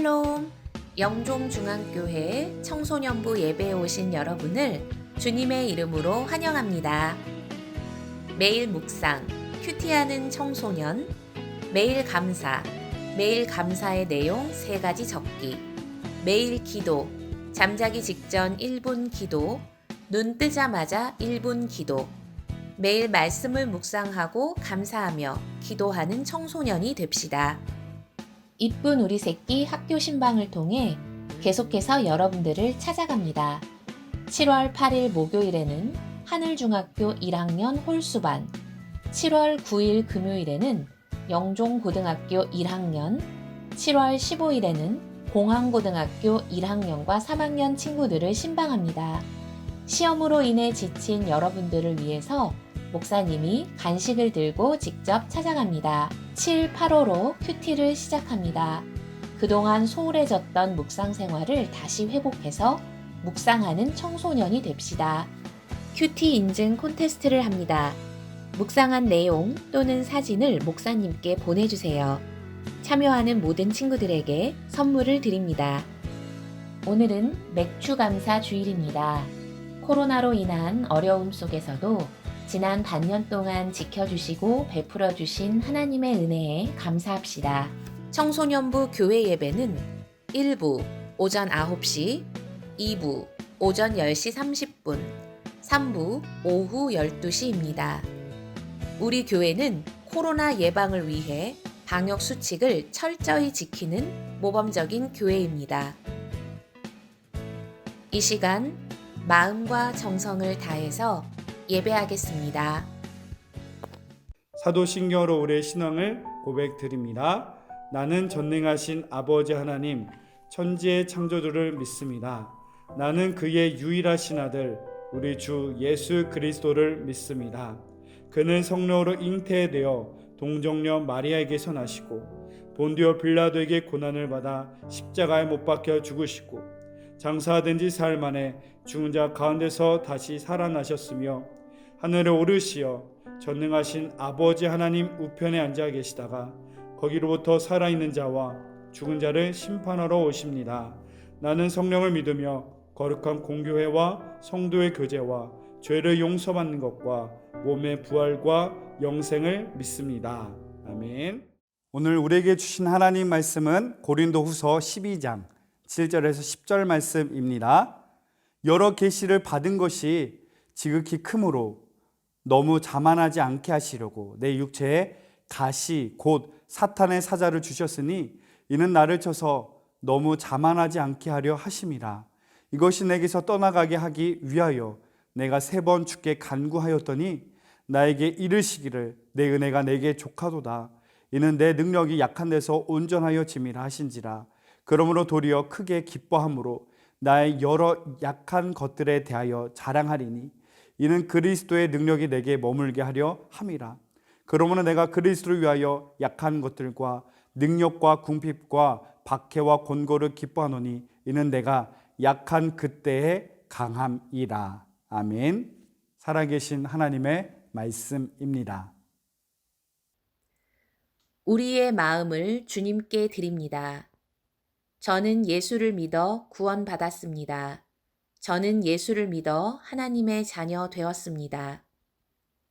샬롬! 영종중앙교회 청소년부 예배에 오신 여러분을 주님의 이름으로 환영합니다. 매일 묵상, 큐티하는 청소년, 매일 감사, 매일 감사의 내용 3가지 적기, 매일 기도, 잠자기 직전 1분 기도, 눈 뜨자마자 1분 기도, 매일 말씀을 묵상하고 감사하며 기도하는 청소년이 됩시다. 이쁜 우리 새끼 학교 신방을 통해 계속해서 여러분들을 찾아갑니다. 7월 8일 목요일에는 하늘중학교 1학년 홀수반, 7월 9일 금요일에는 영종고등학교 1학년, 7월 15일에는 공항고등학교 1학년과 3학년 친구들을 신방합니다. 시험으로 인해 지친 여러분들을 위해서 목사님이 간식을 들고 직접 찾아갑니다. 7, 8호로 큐티를 시작합니다. 그동안 소홀해졌던 묵상 생활을 다시 회복해서 묵상하는 청소년이 됩시다. 큐티 인증 콘테스트를 합니다. 묵상한 내용 또는 사진을 목사님께 보내주세요. 참여하는 모든 친구들에게 선물을 드립니다. 오늘은 맥주 감사 주일입니다. 코로나로 인한 어려움 속에서도 지난 반년 동안 지켜주시고 베풀어주신 하나님의 은혜에 감사합시다. 청소년부 교회 예배는 1부 오전 9시, 2부 오전 10시 30분, 3부 오후 12시입니다. 우리 교회는 코로나 예방을 위해 방역 수칙을 철저히 지키는 모범적인 교회입니다. 이 시간 마음과 정성을 다해서 예배하겠습니다. 사도신경으로 우리의 신앙을 고백드립니다. 나는 전능하신 아버지 하나님, 천지의 창조주를 믿습니다. 나는 그의 유일하신 아들, 우리 주 예수 그리스도를 믿습니다. 그는 성령으로 잉태되어 동정녀 마리아에게서 나시고 본디오 빌라도에게 고난을 받아 십자가에 못 박혀 죽으시고 장사된 지 사흘 만에 죽은 자 가운데서 다시 살아나셨으며 하늘에 오르시어 전능하신 아버지 하나님 우편에 앉아 계시다가 거기로부터 살아있는 자와 죽은 자를 심판하러 오십니다. 나는 성령을 믿으며 거룩한 공교회와 성도의 교제와 죄를 용서받는 것과 몸의 부활과 영생을 믿습니다. 아멘. 오늘 우리에게 주신 하나님 말씀은 고린도후서 12장 7절에서 10절 말씀입니다. 여러 계시를 받은 것이 지극히 크므로 너무 자만하지 않게 하시려고 내 육체에 가시 곧 사탄의 사자를 주셨으니 이는 나를 쳐서 너무 자만하지 않게 하려 하심이라. 이것이 내게서 떠나가게 하기 위하여 내가 3번 주께 간구하였더니 나에게 이르시기를 내 은혜가 내게 족하도다. 이는 내 능력이 약한 데서 온전하여 짐이라 하신지라. 그러므로 도리어 크게 기뻐함으로 나의 여러 약한 것들에 대하여 자랑하리니 이는 그리스도의 능력이 내게 머물게 하려 함이라. 그러므로 내가 그리스도를 위하여 약한 것들과 능력과 궁핍과 박해와 곤고를 기뻐하노니 이는 내가 약한 그때의 강함이라. 아멘. 살아계신 하나님의 말씀입니다. 우리의 마음을 주님께 드립니다. 저는 예수를 믿어 구원받았습니다. 저는 예수를 믿어 하나님의 자녀 되었습니다.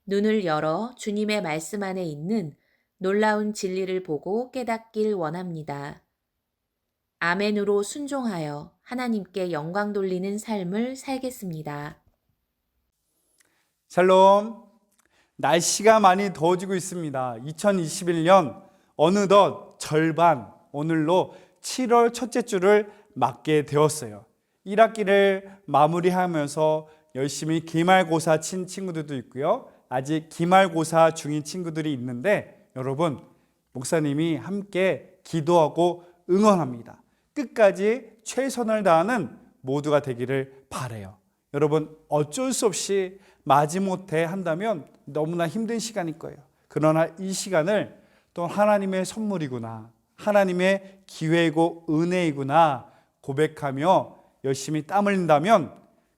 눈을 열어 주님의 말씀 안에 있는 놀라운 진리를 보고 깨닫길 원합니다. 아멘으로 순종하여 하나님께 영광 돌리는 삶을 살겠습니다. 샬롬. 날씨가 많이 더워지고 있습니다. 2021년 어느덧 절반, 오늘로 7월 첫째 주를 맞게 되었어요. 1학기를 마무리하면서 열심히 기말고사 친 친구들도 있고요. 아직 기말고사 중인 친구들이 있는데 여러분, 목사님이 함께 기도하고 응원합니다. 끝까지 최선을 다하는 모두가 되기를 바라요. 여러분, 어쩔 수 없이 마지못해 한다면 너무나 힘든 시간일 거예요. 그러나 이 시간을 또 하나님의 선물이구나, 하나님의 기회이고 은혜이구나 고백하며 열심히 땀 흘린다면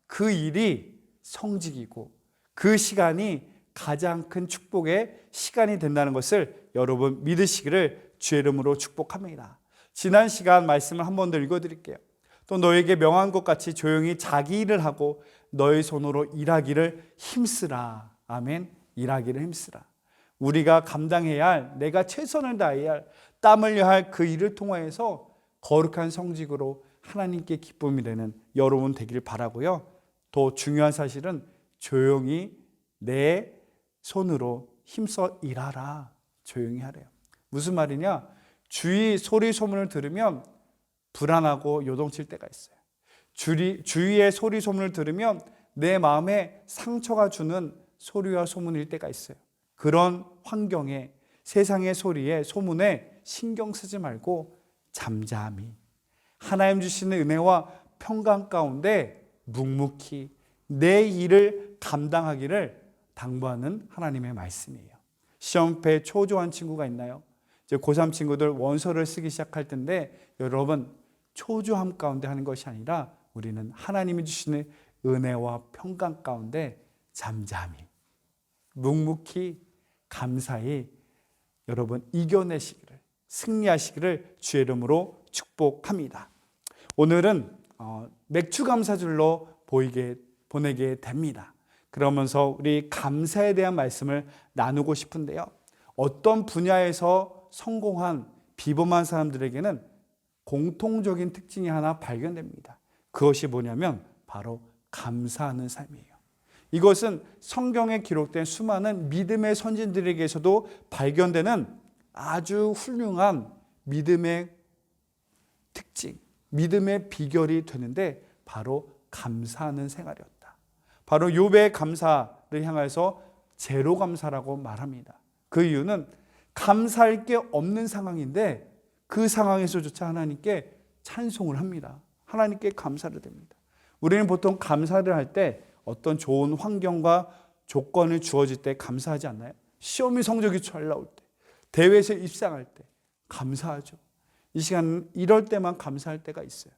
그 일이 성직이고 그 시간이 가장 큰 축복의 시간이 된다는 것을 여러분 믿으시기를 주의 이름으로 축복합니다. 지난 시간 말씀을 한 번 더 읽어드릴게요. 또 너에게 명한 것 같이 조용히 자기 일을 하고 너의 손으로 일하기를 힘쓰라. 아멘. 일하기를 힘쓰라. 우리가 감당해야 할, 내가 최선을 다해야 할, 땀 흘려야 할 그 일을 통하여서 거룩한 성직으로 하나님께 기쁨이 되는 여러분 되길 바라고요. 더 중요한 사실은 조용히 내 손으로 힘써 일하라. 조용히 하래요. 무슨 말이냐? 주위 소리 소문을 들으면 불안하고 요동칠 때가 있어요. 주위의 소리 소문을 들으면 내 마음에 상처가 주는 소리와 소문일 때가 있어요. 그런 환경에, 세상의 소리에, 소문에 신경 쓰지 말고 잠잠히 하나님 주시는 은혜와 평강 가운데 묵묵히 내 일을 감당하기를 당부하는 하나님의 말씀이에요. 시험패 초조한 친구가 있나요? 이제 고3 친구들 원서를 쓰기 시작할 텐데, 여러분 초조함 가운데 하는 것이 아니라 우리는 하나님이 주시는 은혜와 평강 가운데 잠잠히 묵묵히 감사히 여러분 이겨내시기를, 승리하시기를 주의 이름으로 축복합니다. 오늘은 맥주 감사절로 보내게 됩니다. 그러면서 우리 감사에 대한 말씀을 나누고 싶은데요. 어떤 분야에서 성공한 비범한 사람들에게는 공통적인 특징이 하나 발견됩니다. 그것이 뭐냐면 바로 감사하는 삶이에요. 이것은 성경에 기록된 수많은 믿음의 선진들에게서도 발견되는 아주 훌륭한 믿음의 특징, 믿음의 비결이 되는데 바로 감사하는 생활이었다. 바로 욥의 감사를 향해서 제로 감사라고 말합니다. 그 이유는 감사할 게 없는 상황인데 그 상황에서조차 하나님께 찬송을 합니다. 하나님께 감사를 드립니다. 우리는 보통 감사를 할 때 어떤 좋은 환경과 조건을 주어질 때 감사하지 않나요? 시험이 성적이 잘 나올 때, 대회에서 입상할 때 감사하죠. 이 시간은 이럴 때만 감사할 때가 있어요.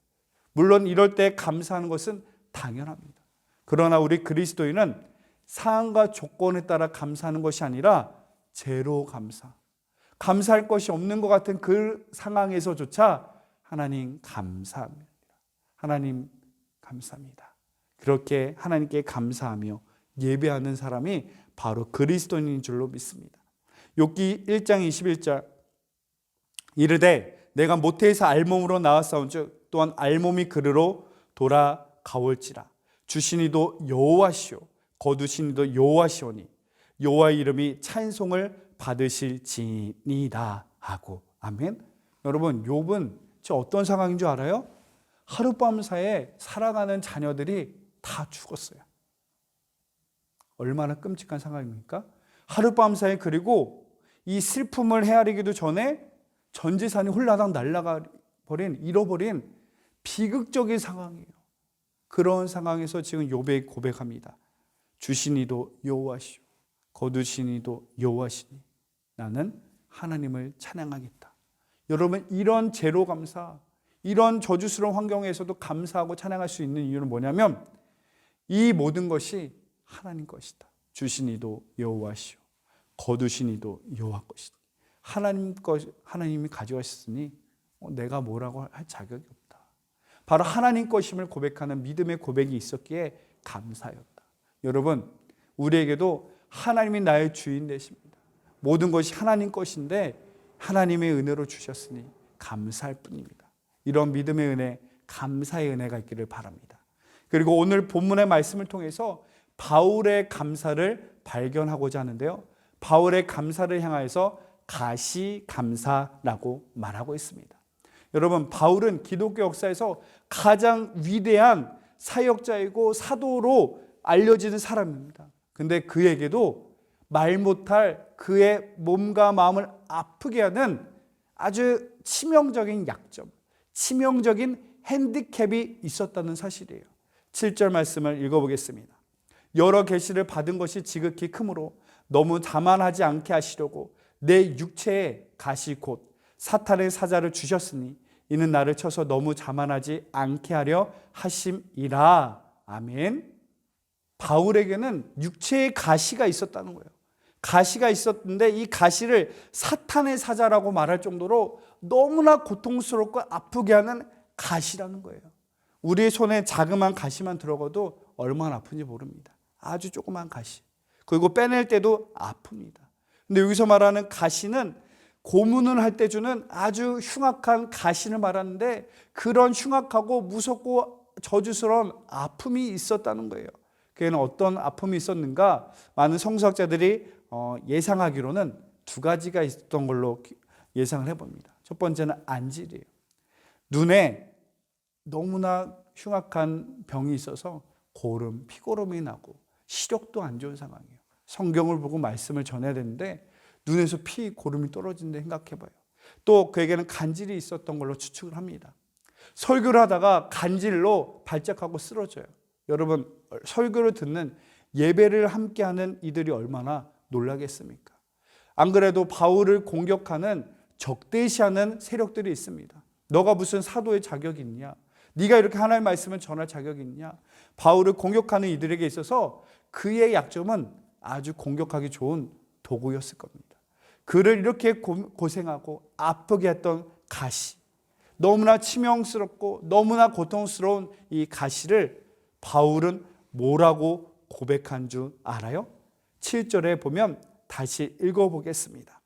물론 이럴 때 감사하는 것은 당연합니다. 그러나 우리 그리스도인은 상황과 조건에 따라 감사하는 것이 아니라 제로 감사, 감사할 것이 없는 것 같은 그 상황에서조차 하나님 감사합니다. 하나님 감사합니다. 그렇게 하나님께 감사하며 예배하는 사람이 바로 그리스도인인 줄로 믿습니다. 욥기 1장 21절 이르되 내가 모태에서 알몸으로 나왔사온즉 또한 알몸이 그르로 돌아가올지라. 주시니도 여호와시오 거두시니도 여호와시오니 여호와의 이름이 찬송을 받으실지니이다 하고. 아멘. 여러분 욥은 어떤 상황인 줄 알아요? 하룻밤 사이에 사랑하는 자녀들이 다 죽었어요. 얼마나 끔찍한 상황입니까? 하룻밤 사이에, 그리고 이 슬픔을 헤아리기도 전에 전 재산이 홀라당 날아가 버린, 잃어버린 비극적인 상황이에요. 그런 상황에서 지금 욥이 고백합니다. 주시니도 여호와시오 거두시니도 여호와시니 나는 하나님을 찬양하겠다. 여러분 이런 제로 감사, 이런 저주스러운 환경에서도 감사하고 찬양할 수 있는 이유는 뭐냐면 이 모든 것이 하나님 것이다. 주시니도 여호와시오 거두시니도 여호와 것이다. 하나님이 가져가셨으니 내가 뭐라고 할 자격이 없다. 바로 하나님 것임을 고백하는 믿음의 고백이 있었기에 감사였다. 여러분 우리에게도 하나님이 나의 주인 되십니다. 모든 것이 하나님 것인데 하나님의 은혜로 주셨으니 감사할 뿐입니다. 이런 믿음의 은혜, 감사의 은혜가 있기를 바랍니다. 그리고 오늘 본문의 말씀을 통해서 바울의 감사를 발견하고자 하는데요. 바울의 감사를 향하여서 가시감사라고 말하고 있습니다. 여러분 바울은 기독교 역사에서 가장 위대한 사역자이고 사도로 알려지는 사람입니다. 근데 그에게도 말 못할 그의 몸과 마음을 아프게 하는 아주 치명적인 약점, 치명적인 핸디캡이 있었다는 사실이에요. 7절 말씀을 읽어보겠습니다. 여러 계시를 받은 것이 지극히 크므로 너무 자만하지 않게 하시려고 내 육체에 가시 곧 사탄의 사자를 주셨으니 이는 나를 쳐서 너무 자만하지 않게 하려 하심이라. 아멘. 바울에게는 육체에 가시가 있었다는 거예요. 가시가 있었는데 이 가시를 사탄의 사자라고 말할 정도로 너무나 고통스럽고 아프게 하는 가시라는 거예요. 우리의 손에 자그마한 가시만 들어가도 얼마나 아픈지 모릅니다. 아주 조그만 가시. 그리고 빼낼 때도 아픕니다. 근데 여기서 말하는 가시는 고문을 할 때 주는 아주 흉악한 가시를 말하는데, 그런 흉악하고 무섭고 저주스러운 아픔이 있었다는 거예요. 그에는 어떤 아픔이 있었는가? 많은 성서학자들이 예상하기로는 두 가지가 있었던 걸로 예상을 해봅니다. 첫 번째는 안질이에요. 눈에 너무나 흉악한 병이 있어서 고름, 피고름이 나고 시력도 안 좋은 상황이에요. 성경을 보고 말씀을 전해야 되는데 눈에서 피, 고름이 떨어진다 생각해봐요. 또 그에게는 간질이 있었던 걸로 추측을 합니다. 설교를 하다가 간질로 발작하고 쓰러져요. 여러분, 설교를 듣는, 예배를 함께하는 이들이 얼마나 놀라겠습니까? 안 그래도 바울을 공격하는, 적대시하는 세력들이 있습니다. 너가 무슨 사도의 자격이 있냐? 네가 이렇게 하나님의 말씀을 전할 자격이 있냐? 바울을 공격하는 이들에게 있어서 그의 약점은 아주 공격하기 좋은 도구였을 겁니다. 그를 이렇게 고생하고 아프게 했던 가시, 너무나 치명스럽고 너무나 고통스러운 이 가시를 바울은 뭐라고 고백한 줄 알아요? 7절에 보면 다시 읽어보겠습니다.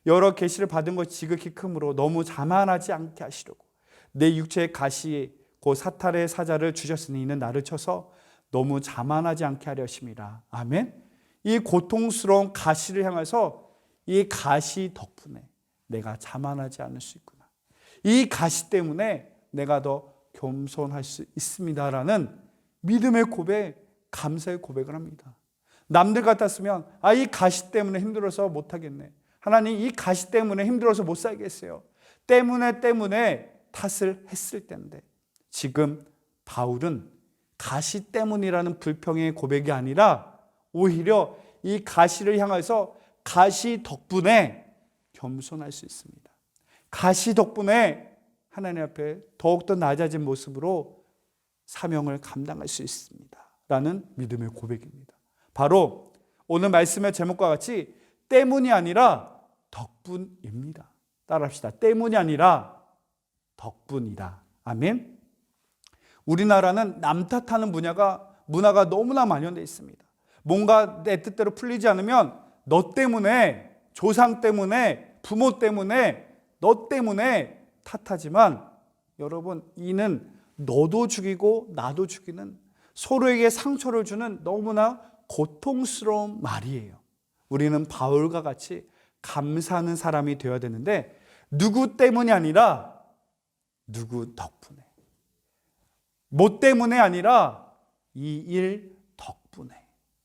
여러 계시를 받은 것이 지극히 크므로 너무 자만하지 않게 하시려고 내 육체의 가시에 곧 사탄의 사자를 주셨으니 이는 나를 쳐서 너무 자만하지 않게 하려 하심이라. 아멘. 이 고통스러운 가시를 향해서 이 가시 덕분에 내가 자만하지 않을 수 있구나. 이 가시 때문에 내가 더 겸손할 수 있습니다라는 믿음의 고백, 감사의 고백을 합니다. 남들 같았으면 이 가시 때문에 힘들어서 못하겠네. 하나님, 이 가시 때문에 힘들어서 못 살겠어요. 때문에 탓을 했을 텐데, 지금 바울은 가시 때문이라는 불평의 고백이 아니라 오히려 이 가시를 향해서 가시 덕분에 겸손할 수 있습니다. 가시 덕분에 하나님 앞에 더욱더 낮아진 모습으로 사명을 감당할 수 있습니다. 라는 믿음의 고백입니다. 바로 오늘 말씀의 제목과 같이 때문이 아니라 덕분입니다. 따라합시다. 때문이 아니라 덕분이다. 아멘. 우리나라는 남 탓하는 문화가 너무나 만연되어 있습니다. 뭔가 내 뜻대로 풀리지 않으면 너 때문에, 조상 때문에, 부모 때문에, 너 때문에 탓하지만 여러분, 이는 너도 죽이고 나도 죽이는, 서로에게 상처를 주는 너무나 고통스러운 말이에요. 우리는 바울과 같이 감사하는 사람이 되어야 되는데, 누구 때문이 아니라 누구 덕분에, 뭐 때문에 아니라 이 일 덕분에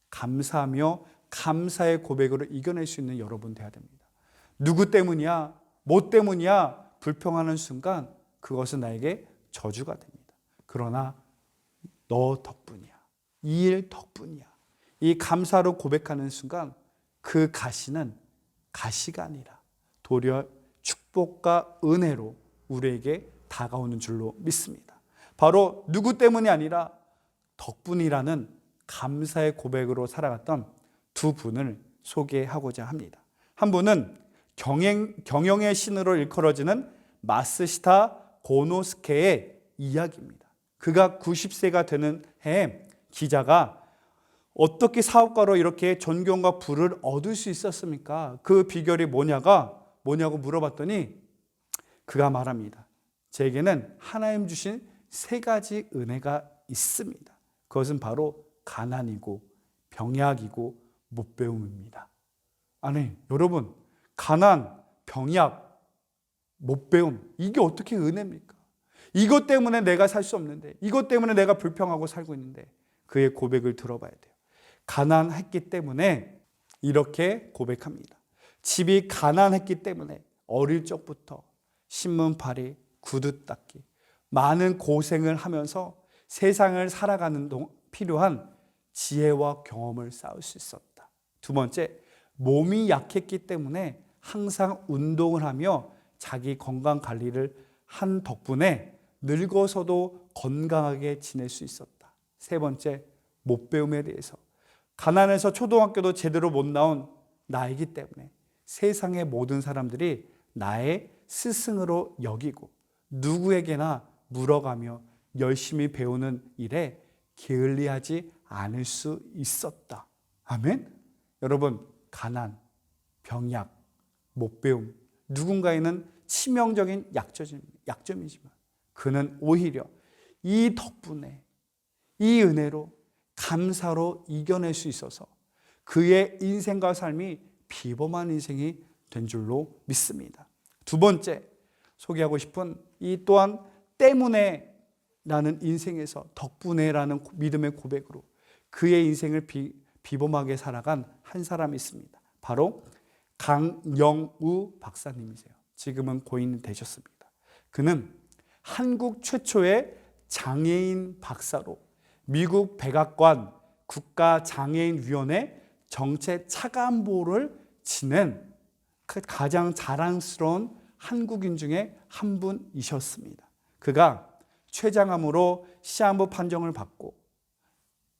감사하며 감사의 고백으로 이겨낼 수 있는 여러분 되어야 됩니다. 누구 때문이야, 뭐 때문이야 불평하는 순간 그것은 나에게 저주가 됩니다. 그러나 너 덕분이야, 이 일 덕분이야, 이 감사로 고백하는 순간 그 가시는 가시가 아니라 도리어 축복과 은혜로 우리에게 다가오는 줄로 믿습니다. 바로 누구 때문이 아니라 덕분이라는 감사의 고백으로 살아갔던 두 분을 소개하고자 합니다. 한 분은 경영의 신으로 일컬어지는 마스시타 고노스케의 이야기입니다. 그가 90세가 되는 해에 기자가 어떻게 사업가로 이렇게 존경과 부를 얻을 수 있었습니까? 그 비결이 뭐냐고 물어봤더니 그가 말합니다. 제게는 하나님 주신 세 가지 은혜가 있습니다. 그것은 바로 가난이고 병약이고 못배움입니다. 아니, 여러분, 가난, 병약, 못배움, 이게 어떻게 은혜입니까? 이것 때문에 내가 살 수 없는데, 이것 때문에 내가 불평하고 살고 있는데, 그의 고백을 들어봐야 돼요. 가난했기 때문에 이렇게 고백합니다. 집이 가난했기 때문에 어릴 적부터 신문팔이, 구두 닦기, 많은 고생을 하면서 세상을 살아가는 동안 필요한 지혜와 경험을 쌓을 수 있었다. 두 번째, 몸이 약했기 때문에 항상 운동을 하며 자기 건강 관리를 한 덕분에 늙어서도 건강하게 지낼 수 있었다. 세 번째, 못배움에 대해서 가난해서 초등학교도 제대로 못 나온 나이기 때문에 세상의 모든 사람들이 나의 스승으로 여기고 누구에게나 물어가며 열심히 배우는 일에 게을리하지 않을 수 있었다. 아멘? 여러분, 가난, 병약, 못배움, 누군가에는 치명적인 약점이지만 그는 오히려 이 덕분에, 이 은혜로, 감사로 이겨낼 수 있어서 그의 인생과 삶이 비범한 인생이 된 줄로 믿습니다. 두 번째 소개하고 싶은 이 또한 때문에 라는 인생에서 덕분에라는 믿음의 고백으로 그의 인생을 비범하게 살아간 한 사람이 있습니다. 바로 강영우 박사님이세요. 지금은 고인이 되셨습니다. 그는 한국 최초의 장애인 박사로 미국 백악관 국가장애인위원회 정책 차관보를 지낸 가장 자랑스러운 한국인 중에 한 분이셨습니다. 그가 췌장암으로 시한부 판정을 받고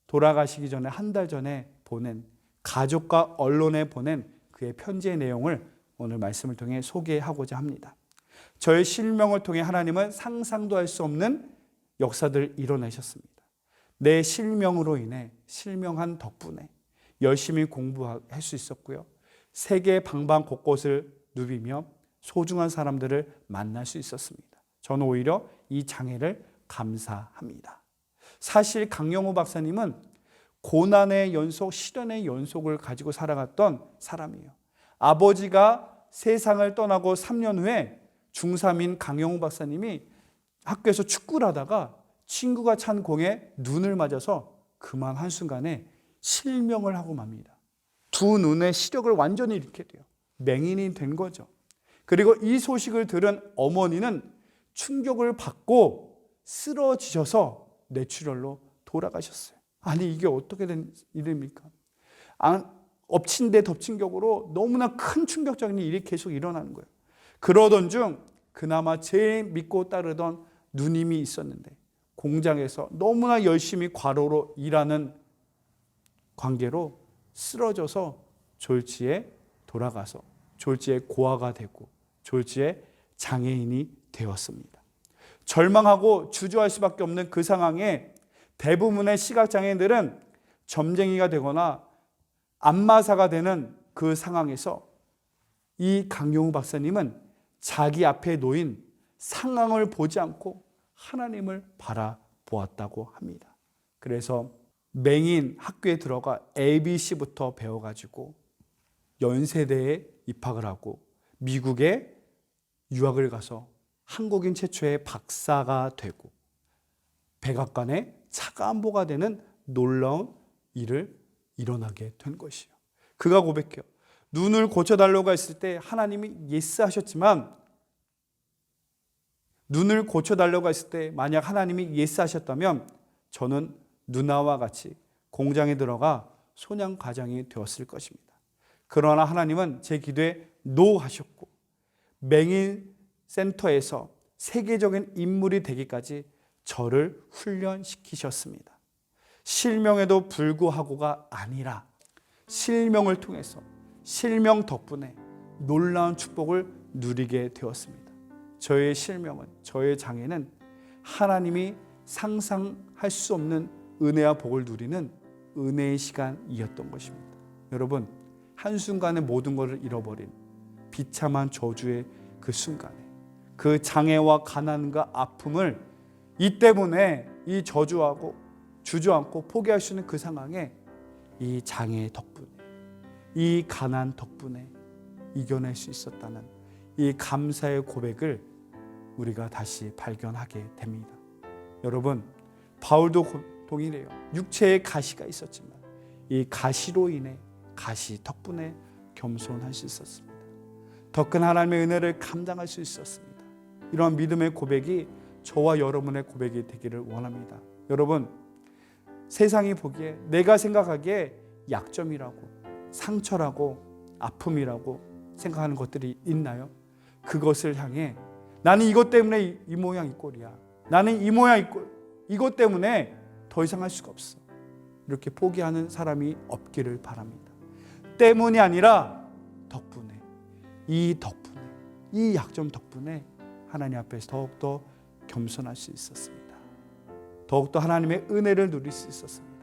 돌아가시기 전에 한 달 전에 보낸 가족과 언론에 보낸 그의 편지의 내용을 오늘 말씀을 통해 소개하고자 합니다. 저의 실명을 통해 하나님은 상상도 할 수 없는 역사들을 이뤄내셨습니다. 내 실명으로 인해 실명한 덕분에 열심히 공부할 수 있었고요. 세계 방방 곳곳을 누비며 소중한 사람들을 만날 수 있었습니다. 저는 오히려 이 장애를 감사합니다. 사실 강영우 박사님은 고난의 연속, 시련의 연속을 가지고 살아갔던 사람이에요. 아버지가 세상을 떠나고 3년 후에 중3인 강영우 박사님이 학교에서 축구를 하다가 친구가 찬 공에 눈을 맞아서 그만 한순간에 실명을 하고 맙니다. 두 눈의 시력을 완전히 잃게 돼요. 맹인이 된 거죠. 그리고 이 소식을 들은 어머니는 충격을 받고 쓰러지셔서 뇌출혈로 돌아가셨어요. 아니, 이게 어떻게 된 일입니까? 엎친 데 덮친 격으로 너무나 큰 충격적인 일이 계속 일어나는 거예요. 그러던 중 그나마 제일 믿고 따르던 누님이 있었는데 공장에서 너무나 열심히 과로로 일하는 관계로 쓰러져서 졸지에 돌아가서 졸지에 고아가 되고 졸지에 장애인이 되었습니다. 절망하고 주저할 수밖에 없는 그 상황에 대부분의 시각장애인들은 점쟁이가 되거나 안마사가 되는 그 상황에서 이 강영우 박사님은 자기 앞에 놓인 상황을 보지 않고 하나님을 바라보았다고 합니다. 그래서 맹인 학교에 들어가 ABC부터 배워가지고 연세대에 입학을 하고 미국에 유학을 가서 한국인 최초의 박사가 되고 백악관의 차관보가 되는 놀라운 일을 일어나게 된 것이에요. 그가 고백해요. 눈을 고쳐달라고 했을 때 하나님이 예스 하셨지만 눈을 고쳐달라고 했을 때 만약 하나님이 예스 하셨다면 저는 누나와 같이 공장에 들어가 소냥 과장이 되었을 것입니다. 그러나 하나님은 제 기도에 노 하셨고 맹인 센터에서 세계적인 인물이 되기까지 저를 훈련시키셨습니다. 실명에도 불구하고가 아니라 실명을 통해서 실명 덕분에 놀라운 축복을 누리게 되었습니다. 저의 실명은, 저의 장애는 하나님이 상상할 수 없는 은혜와 복을 누리는 은혜의 시간이었던 것입니다. 여러분, 한순간에 모든 것을 잃어버린 비참한 저주의 그 순간에 그 장애와 가난과 아픔을 이 때문에 이 저주하고 주저앉고 포기할 수 있는 그 상황에 이 장애 덕분에 이 가난 덕분에 이겨낼 수 있었다는 이 감사의 고백을 우리가 다시 발견하게 됩니다. 여러분, 바울도 동일해요. 육체에 가시가 있었지만 이 가시로 인해 가시 덕분에 겸손할 수 있었습니다. 더 큰 하나님의 은혜를 감당할 수 있었습니다. 이러한 믿음의 고백이 저와 여러분의 고백이 되기를 원합니다. 여러분, 세상이 보기에 내가 생각하기에 약점이라고 상처라고 아픔이라고 생각하는 것들이 있나요? 그것을 향해 나는 이것 때문에 이 모양 이 꼴이야. 나는 이 모양 이 꼴. 이것 때문에 더 이상 할 수가 없어. 이렇게 포기하는 사람이 없기를 바랍니다. 때문이 아니라 덕분에, 이 덕분에 이 약점 덕분에 하나님 앞에서 더욱더 겸손할 수 있었습니다. 더욱더 하나님의 은혜를 누릴 수 있었습니다.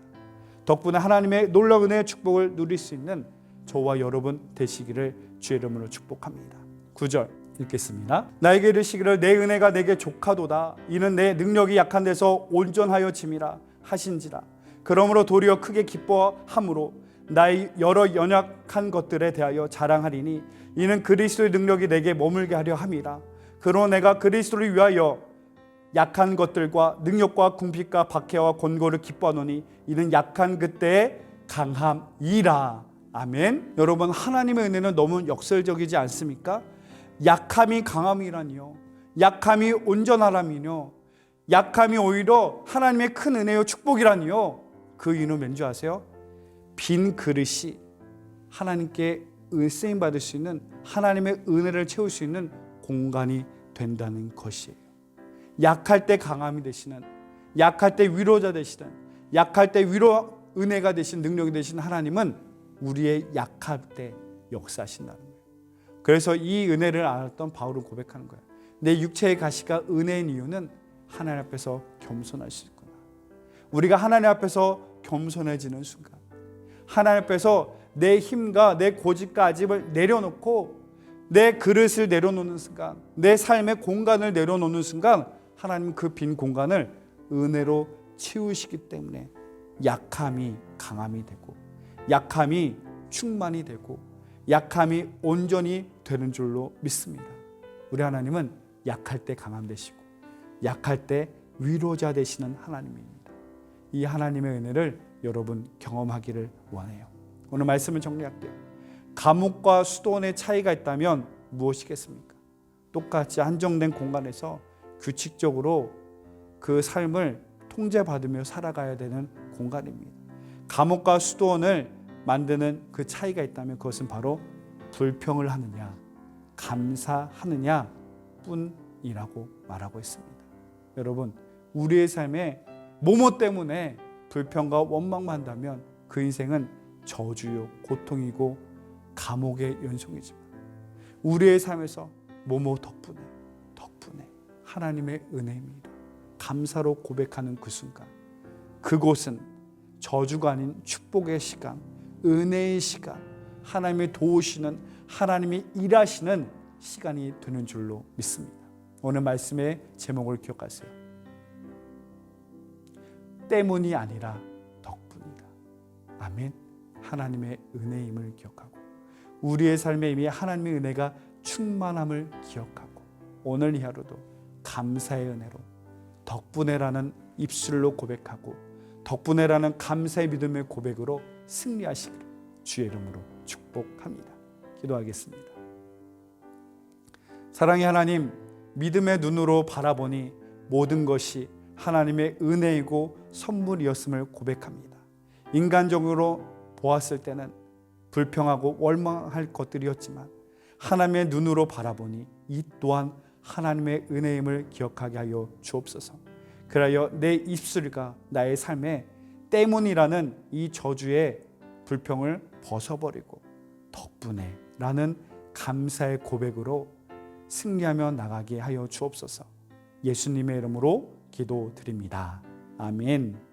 덕분에 하나님의 놀라운 은혜의 축복을 누릴 수 있는 저와 여러분 되시기를 주의 이름으로 축복합니다. 9절 읽겠습니다. 나에게 이르시기를 내 은혜가 내게 족하도다. 이는 내 능력이 약한 데서 온전하여 짐이라 하신지라. 그러므로 도리어 크게 기뻐함으로 나의 여러 연약한 것들에 대하여 자랑하리니 이는 그리스도의 능력이 내게 머물게 하려 함이라. 그러나 내가 그리스도를 위하여 약한 것들과 능력과 궁핍과 박해와 권고를 기뻐하노니 이는 약한 그때의 강함이라. 아멘. 여러분, 하나님의 은혜는 너무 역설적이지 않습니까? 약함이 강함이라니요, 약함이 온전하라면요, 약함이 오히려 하나님의 큰 은혜요 축복이라니요. 그 이유는 왠지 아세요? 빈 그릇이 하나님께 쓰임 받을 수 있는, 하나님의 은혜를 채울 수 있는 공간이 된다는 것이에요. 약할 때 강함이 되시는, 약할 때 위로자 되시는, 약할 때 위로 은혜가 되신, 능력이 되신 하나님은 우리의 약할 때 역사하신다는 거예요. 그래서 이 은혜를 알았던 바울은 고백하는 거예요. 내 육체의 가시가 은혜인 이유는 하나님 앞에서 겸손할 수 있구나. 우리가 하나님 앞에서 겸손해지는 순간, 하나님 앞에서 내 힘과 내 고집과 아집을 내려놓고 내 그릇을 내려놓는 순간, 내 삶의 공간을 내려놓는 순간 하나님은 그 빈 공간을 은혜로 채우시기 때문에 약함이 강함이 되고, 약함이 충만이 되고, 약함이 온전히 되는 줄로 믿습니다. 우리 하나님은 약할 때 강함 되시고 약할 때 위로자 되시는 하나님입니다. 이 하나님의 은혜를 여러분 경험하기를 원해요. 오늘 말씀을 정리할게요. 감옥과 수도원의 차이가 있다면 무엇이겠습니까? 똑같이 한정된 공간에서 규칙적으로 그 삶을 통제받으며 살아가야 되는 공간입니다. 감옥과 수도원을 만드는 그 차이가 있다면 그것은 바로 불평을 하느냐 감사하느냐 뿐이라고 말하고 있습니다. 여러분, 우리의 삶에 뭐뭐 때문에 불평과 원망만 한다면 그 인생은 저주요 고통이고 감옥의 연속이지만, 우리의 삶에서 뭐뭐 덕분에 하나님의 은혜입니다. 감사로 고백하는 그 순간, 그곳은 저주가 아닌 축복의 시간, 은혜의 시간, 하나님이 도우시는, 하나님이 일하시는 시간이 되는 줄로 믿습니다. 오늘 말씀의 제목을 기억하세요. 때문이 아니라 덕분이다. 아멘. 하나님의 은혜임을 기억하고, 우리의 삶에 이미 하나님의 은혜가 충만함을 기억하고, 오늘 이 하루도 감사의 은혜로 덕분에라는 입술로 고백하고, 덕분에라는 감사의 믿음의 고백으로 승리하시기를 주의 이름으로 축복합니다. 기도하겠습니다. 사랑의 하나님, 믿음의 눈으로 바라보니 모든 것이 하나님의 은혜이고 선물이었음을 고백합니다. 인간적으로 보았을 때는 불평하고 원망할 것들이었지만 하나님의 눈으로 바라보니 이 또한 하나님의 은혜임을 기억하게 하여 주옵소서. 그리하여 내 입술과 나의 삶에 때문이라는 이 저주의 불평을 벗어버리고 덕분에 라는 감사의 고백으로 승리하며 나가게 하여 주옵소서. 예수님의 이름으로 기도드립니다. 아멘.